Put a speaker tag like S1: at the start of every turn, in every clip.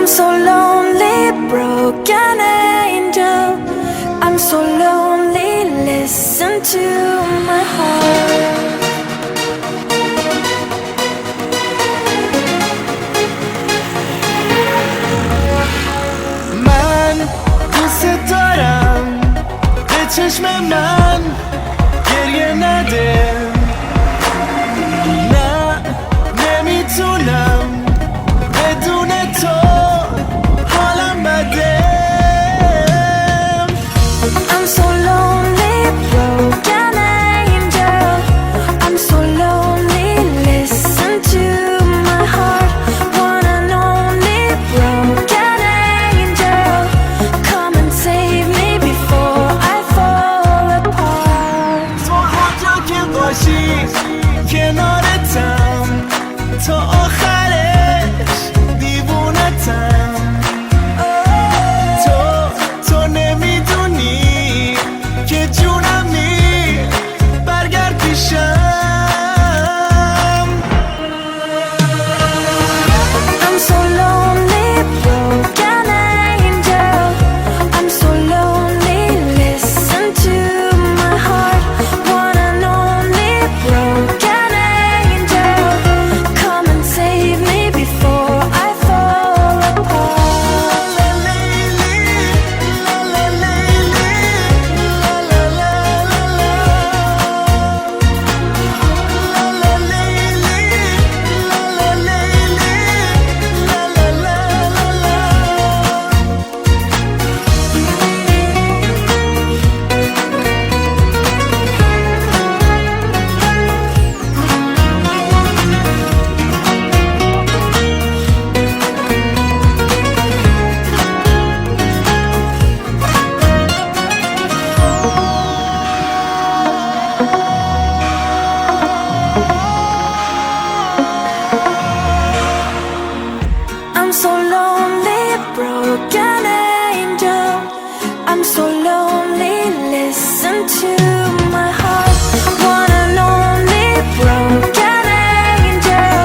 S1: I'm so lonely, broken angel. I'm so lonely, listen to my heart.
S2: من دوست دارم به چشم من گریه نده. نه نمیتونم بدون تو حالم بده.
S1: I'm so lonely, broken angel. I'm so lonely, listen to my heart. One and only broken angel, come and save me before I fall apart.
S2: تو هر جا که باشی کنارتم تا آخرش دیوونتم. تو نمیدونی که جونمی برگرد پیشم.
S1: I'm so lonely, broken angel. I'm so lonely, listen to my heart. One and only broken angel, come and save me before I fall apart.
S2: La la la la la la la la la. La la la
S1: I'm so lonely, broken angel. I'm so lonely, listen to my heart. One and only broken angel,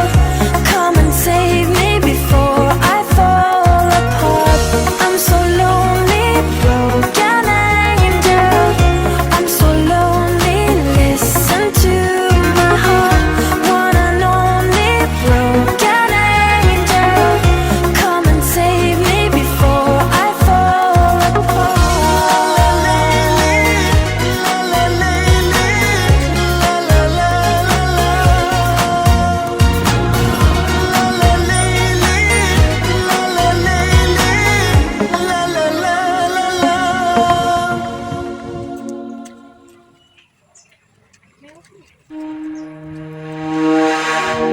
S1: come and save me before I fall apart. I'm so lonely, broken angel. I'm so lonely, listen to my heart. One and only broken angel, come and save me before I fall apart.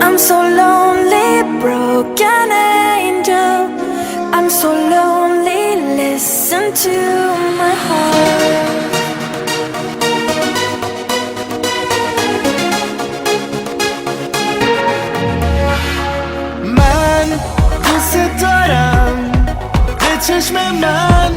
S1: I'm so lonely, broken angel. I'm so lonely, listen to my heart.
S2: من دوست دارم به چشم من